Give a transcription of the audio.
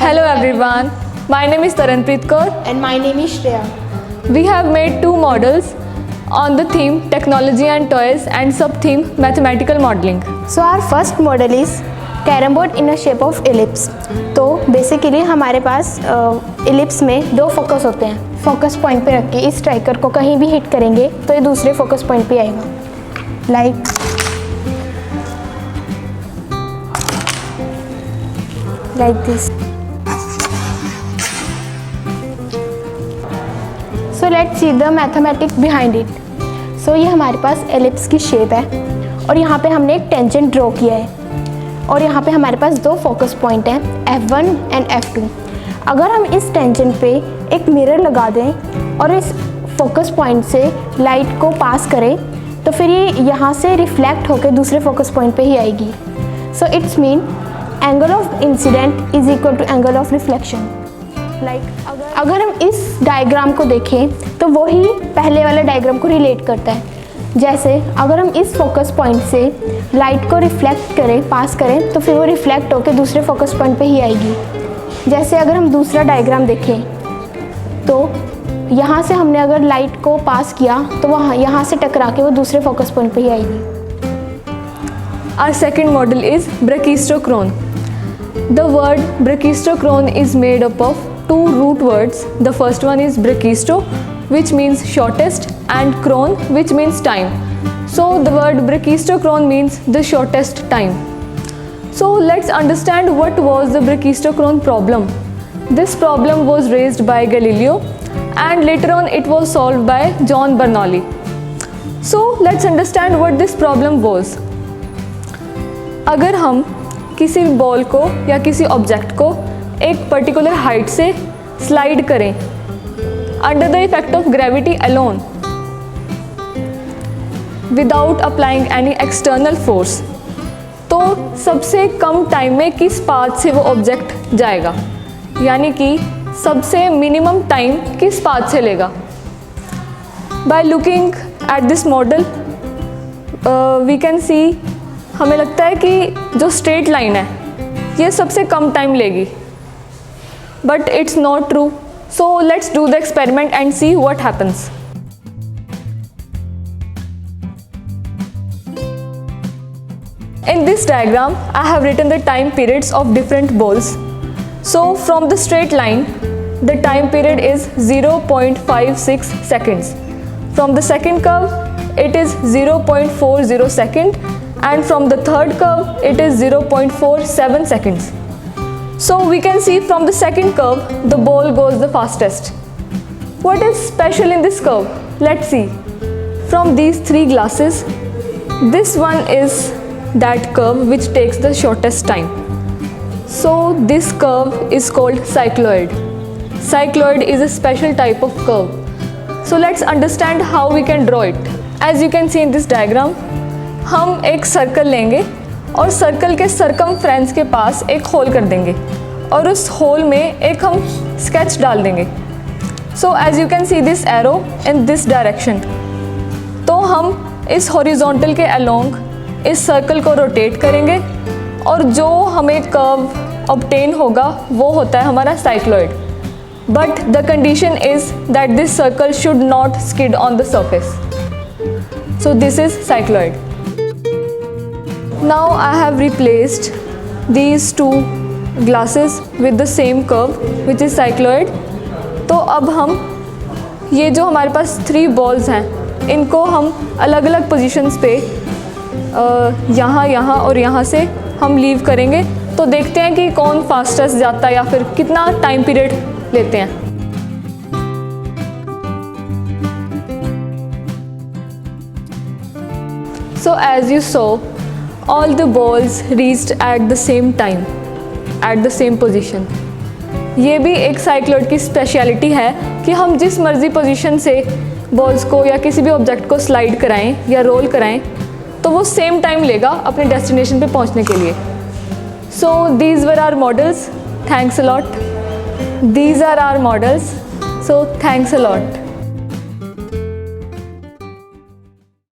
Hello everyone, my name is Taranpreet Kaur. And my name is Shreya. We have made two models on the theme technology and toys and sub-theme mathematical modeling. So our first model is carrom board in a shape of ellipse. तो basically हमारे पास ellipse में दो focus होते हैं। Focus point पे रख के इस स्ट्राइकर को कहीं भी हिट करेंगे तो ये दूसरे फोकस पॉइंट पे आएगा, like this. So let's see the mathematics behind it. So ये हमारे पास एलिप्स की शेप है और यहाँ पे हमने एक टेंजेंट ड्रॉ किया है और यहाँ पे हमारे पास दो फोकस पॉइंट हैं F1 एंड F2। अगर हम इस टेंजेंट पे एक मिरर लगा दें और इस फोकस पॉइंट से लाइट को पास करें तो फिर ये यहाँ से रिफ्लेक्ट होकर दूसरे फोकस पॉइंट पे ही आएगी। So it's mean angle of incidence is equal to angle of reflection. अगर हम इस डायग्राम को देखें तो वही पहले वाले डायग्राम को रिलेट करता है। जैसे अगर हम इस फोकस पॉइंट से लाइट को रिफ्लेक्ट करें, पास करें तो फिर वो रिफ्लेक्ट होकर दूसरे फोकस पॉइंट पे ही आएगी। जैसे अगर हम दूसरा डायग्राम देखें तो यहाँ से हमने अगर लाइट को पास किया तो वहाँ यहाँ से टकरा के वो दूसरे फोकस पॉइंट पे ही आएगी। Our second model is brachistochrone. The word brachistochrone is made up of two root words. The first one is brachisto, which means shortest, and chrone, which means time. So the word brachistochrone means the shortest time. So let's understand what was the brachistochrone problem. This problem was raised by Galileo and later on it was solved by John Bernoulli. So let's understand what this problem was. अगर हम किसी ball को या किसी object को एक particular height से slide करें under the effect of gravity alone without applying any external force, तो सबसे कम टाइम में किस पाथ से वो ऑब्जेक्ट जाएगा, यानी कि सबसे मिनिमम टाइम किस पाथ से लेगा। By looking at this model we can see, हमें लगता है कि जो स्ट्रेट लाइन है ये सबसे कम टाइम लेगी, but it's not true. So let's do the experiment and see what happens. In this diagram, I have written the time periods of different balls. So from the straight line, the time period is 0.56 seconds. From the second curve, it is 0.40 second, and from the third curve, it is 0.47 seconds. So we can see from the second curve, the ball goes the fastest. What is special in this curve? Let's see. From these three glasses, this one is that curve which takes the shortest time. So this curve is called cycloid. Cycloid is a special type of curve. So let's understand how we can draw it. As you can see in this diagram, हम एक circle लेंगे और circle के circumference के पास एक whole कर देंगे और उस होल में एक हम स्केच डाल देंगे। So as you can see this arrow in this direction. तो हम इस हॉरिजॉन्टल के अलोंग इस सर्कल को रोटेट करेंगे और जो हमें कर्व ऑब्टेन होगा वो होता है हमारा cycloid. But the condition is that this circle should not skid on the surface. So this is cycloid. Now I have replaced these two glasses with the same curve which is cycloid. तो अब हम ये जो हमारे पास three balls हैं इनको हम अलग अलग पोजीशंस पे यहाँ यहाँ और यहाँ से हम लीव करेंगे। तो देखते हैं कि कौन फास्टेस्ट जाता है या फिर कितना टाइम पीरियड लेते हैं। So as you saw, all the balls reached at the same time, at the same position. ये भी एक साइक्लॉइड की स्पेशलिटी है कि हम जिस मर्जी पोजीशन से बॉल्स को या किसी भी ऑब्जेक्ट को स्लाइड कराएं या रोल कराएं तो वो सेम टाइम लेगा अपने डेस्टिनेशन पे पहुंचने के लिए। So these were our models, thanks a lot. These are our models, so thanks a lot.